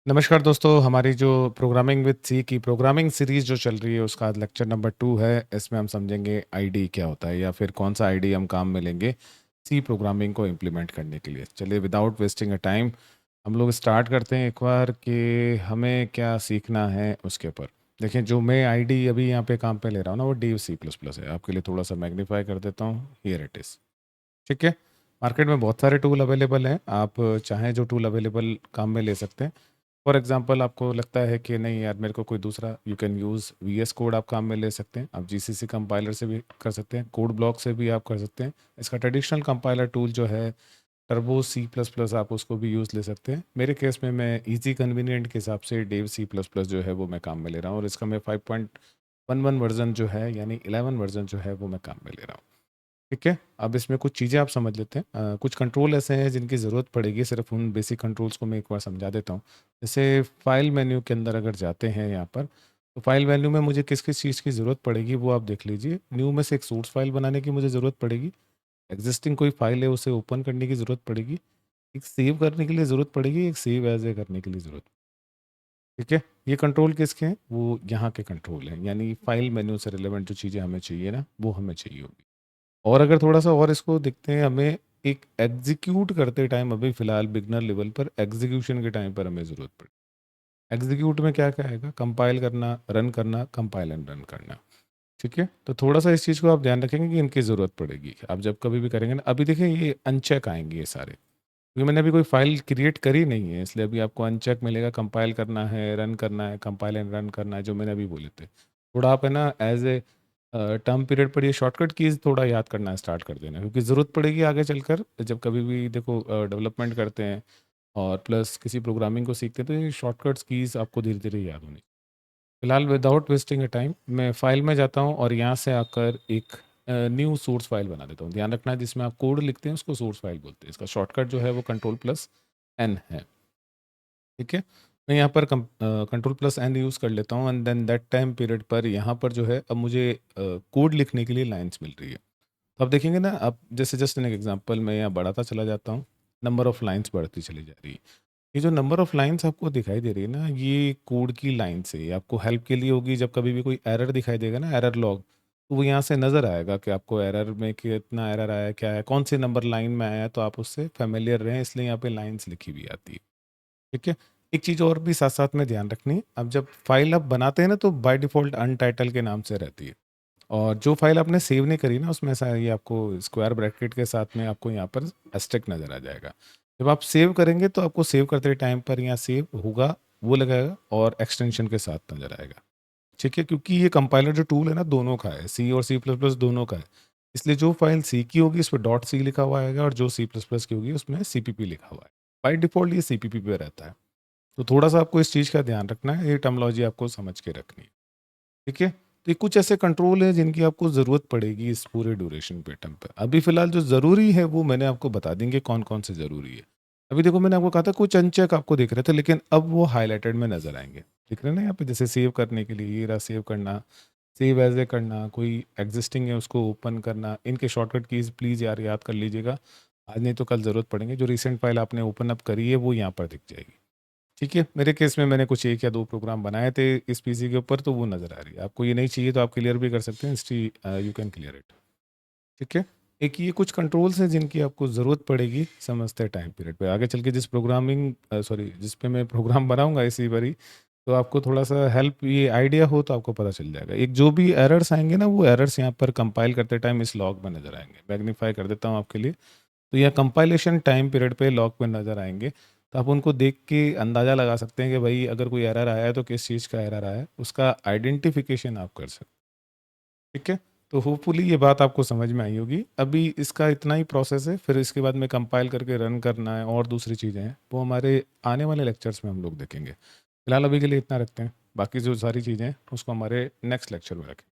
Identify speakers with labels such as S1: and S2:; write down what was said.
S1: नमस्कार दोस्तों, हमारी जो प्रोग्रामिंग विद सी की प्रोग्रामिंग सीरीज जो चल रही है उसका आज लेक्चर नंबर 2 है। इसमें हम समझेंगे आईडी क्या होता है या फिर कौन सा आईडी हम काम में लेंगे सी प्रोग्रामिंग को इम्प्लीमेंट करने के लिए। चलिए विदाउट वेस्टिंग अ टाइम हम लोग स्टार्ट करते हैं एक बार कि हमें क्या सीखना है उसके ऊपर। देखिए, जो मैं आईडी अभी यहाँ पे काम पे ले रहा हूँ ना, वो डेव सी प्लस प्लस है। आपके लिए थोड़ा सा मैग्नीफाई कर देता हूँ, हियर इट इज़। ठीक है। मार्केट में बहुत सारे टूल अवेलेबल हैं, आप चाहें जो टूल अवेलेबल काम में ले सकते हैं। फॉर एग्जांपल आपको लगता है कि नहीं यार, मेरे को कोई दूसरा, you can use VS code, आप काम में ले सकते हैं। आप जीसीसी कंपाइलर से भी कर सकते हैं, कोड ब्लॉक से भी आप कर सकते हैं। इसका ट्रेडिशनल कंपाइलर टूल जो है टर्बो सी प्लस प्लस, आप उसको भी यूज़ ले सकते हैं। मेरे केस में मैं इजी कन्वीनियंट के हिसाब से डेव सी प्लस प्लस जो है वो मैं काम में ले रहा हूँ, और इसका मैं 5.11 वर्जन जो है, यानी 11 वर्जन जो है वो मैं काम में ले रहा हूँ। ठीक है। अब इसमें कुछ चीज़ें आप समझ लेते हैं। कुछ कंट्रोल ऐसे हैं जिनकी ज़रूरत पड़ेगी, सिर्फ उन बेसिक कंट्रोल्स को मैं एक बार समझा देता हूँ। जैसे फाइल मेन्यू के अंदर अगर जाते हैं यहाँ पर, तो फाइल मेन्यू में मुझे किस किस चीज़ की ज़रूरत पड़ेगी वो आप देख लीजिए। न्यू में से एक सोर्स फाइल बनाने की मुझे ज़रूरत पड़ेगी। एग्जिस्टिंग कोई फाइल है उसे ओपन करने की ज़रूरत पड़ेगी। एक सेव करने के लिए ज़रूरत पड़ेगी, एक सेव एज ए करने के लिए ज़रूरत। ठीक है। ये कंट्रोल किसके हैं? वो यहाँ के कंट्रोल हैं, यानी फाइल मेन्यू से रिलेवेंट जो चीज़ें हमें चाहिए ना, वो हमें चाहिए होगी। और अगर थोड़ा-सा और इसको देखते हैं, हमें एक एग्ज़ीक्यूट करते टाइम, अभी फ़िलहाल बिगिनर लेवल पर एग्ज़ीक्यूशन के टाइम पर हमें ज़रूरत पड़ी। एग्ज़ीक्यूट में क्या-क्या आएगा? कंपाइल करना, रन करना, कंपाइल एंड रन करना। ठीक है? तो थोड़ा-सा इस चीज़ को आप ध्यान रखेंगे कि इनकी ज़रूरत पड़ेगी। आप जब कभी भी करेंगे ना, अभी देखिए ये अनचेक आएँगे ये सारे। क्योंकि मैंने अभी कोई फ़ाइल क्रिएट करी नहीं है, इसलिए अभी आपको अनचेक मिलेगा। कंपाइल करना है, रन करना है, कंपाइल एंड रन करना है, जो मैंने अभी बोले थे। थोड़ा आप है ना एज़ ए टर्म पीरियड पर ये शॉर्टकट कीज़ थोड़ा याद करना स्टार्ट कर देना, क्योंकि ज़रूरत पड़ेगी आगे चलकर। जब कभी भी देखो डेवलपमेंट करते हैं और प्लस किसी प्रोग्रामिंग को सीखते हैं, तो ये शॉर्टकट्स कीज़ आपको धीरे-धीरे याद होनी। फिलहाल विदाउट वेस्टिंग अ टाइम मैं फ़ाइल में जाता हूँ और यहाँ से आकर एक न्यू सोर्स फाइल बना देता हूँ। ध्यान रखना, जिसमें आप कोड लिखते हैं उसको सोर्स फाइल बोलते हैं। इसका शॉर्टकट जो है वो कंट्रोल प्लस एन है। ठीक है। मैं यहाँ पर कंट्रोल प्लस एन यूज़ कर लेता हूँ, and then that time period पर यहाँ पर जो है अब मुझे कोड लिखने के लिए लाइन्स मिल रही है। तो आप देखेंगे ना, अब जैसे जस्ट एन एग्जांपल मैं यहाँ बढ़ाता चला जाता हूँ, नंबर ऑफ लाइन्स बढ़ती चली जा रही है। ये जो नंबर ऑफ लाइन्स आपको दिखाई दे रही है ना, ये कोड की लाइन से आपको हेल्प के लिए होगी। जब कभी भी कोई एरर दिखाई देगा ना, एरर लॉग, तो वो यहाँ से नज़र आएगा कि आपको एरर में कितना एरर आया, क्या है, कौन से नंबर लाइन में आया है, तो आप उससे फेमिलियर रहें, इसलिए यहाँ पे लाइन्स लिखी हुई आती है। ठीक है। एक चीज़ और भी साथ साथ में ध्यान रखनी है, अब जब फाइल आप बनाते हैं ना, तो बाय डिफ़ॉल्ट अनटाइटल के नाम से रहती है। और जो फाइल आपने सेव नहीं करी ना, उसमें ऐसा ये आपको स्क्वायर ब्रैकेट के साथ में आपको यहाँ पर एस्टेरिस्क नज़र आ जाएगा। जब आप सेव करेंगे तो आपको सेव करते टाइम पर यहाँ सेव होगा वो लगाएगा, और एक्सटेंशन के साथ नज़र आएगा। ठीक है, क्योंकि ये कंपाइलर जो टूल है ना, दोनों का है, सी और सी प्लस प्लस दोनों का है। इसलिए जो फाइल सी की होगी उस पर डॉट सी लिखा हुआ आएगा, और जो सी प्लस प्लस की होगी उसमें सीपीपी लिखा हुआ है। बाई डिफ़ॉल्ट ये सीपीपी पे रहता है। तो थोड़ा-सा आपको इस चीज़ का ध्यान रखना है, ये टर्मिनोलॉजी आपको समझ के रखनी है। ठीक है? तो ये कुछ ऐसे कंट्रोल हैं जिनकी आपको ज़रूरत पड़ेगी इस पूरे ड्यूरेशन पैटर्न पे। अभी फ़िलहाल जो ज़रूरी है वो मैंने आपको बता देंगे कौन-कौन से ज़रूरी है। अभी देखो, मैंने आपको कहा था कुछ अनचेक आपको दिख रहे थे, लेकिन अब वो हाइलाइटेड में नज़र आएँगे। दिख रहे हैं ना यहाँ पे, जैसे सेव करने के लिए ये रहा सेव करना, सेव एज़ ए करना, कोई एक्जिस्टिंग है उसको ओपन करना। इनके शॉर्टकट कीज़ प्लीज़ यार याद कर लीजिएगा। आज नहीं तो कल ज़रूरत पड़ेंगे। जो रिसेंट फ़ाइल आपने ओपन अप करी है वो यहाँ पर दिख जाएगी। ठीक है। मेरे केस में मैंने कुछ 1 या 2 प्रोग्राम बनाए थे इस पीसी के ऊपर, तो वो नज़र आ रही है। आपको ये नहीं चाहिए तो आप क्लियर भी कर सकते हैं, यू कैन क्लियर इट। ठीक है। एक ये कुछ कंट्रोल्स हैं जिनकी आपको ज़रूरत पड़ेगी समझते टाइम पीरियड पे। आगे चल के जिस पे मैं प्रोग्राम बनाऊँगा इसी बारी, तो आपको थोड़ा-सा हेल्प, ये आइडिया हो तो आपको पता चल जाएगा। एक जो भी एरर्स आएँगे ना, वो एरर्स यहाँ पर कंपाइल करते टाइम इस लॉग में नज़र आएँगे। मैग्नीफाई कर देता हूँ आपके लिए। तो यह कंपाइलेशन टाइम पीरियड पे लॉग पे नज़र आएँगे। तो आप उनको देख के अंदाज़ा लगा सकते हैं कि भाई अगर कोई एरर आया है तो किस चीज़ का एरर आया है, उसका आइडेंटिफ़िकेशन आप कर सकते हैं। ठीक है? तो होपफुली ये बात आपको समझ में आई होगी। अभी इसका इतना ही प्रोसेस है, फिर इसके बाद में कंपाइल करके रन करना है और दूसरी चीज़ें हैं, वो हमारे आने वाले लेक्चर्स में हम लोग देखेंगे। फिलहाल अभी के लिए इतना रखते हैं, बाकी जो सारी चीज़ें हैं उसको हमारे नेक्स्ट लेक्चर में रखें।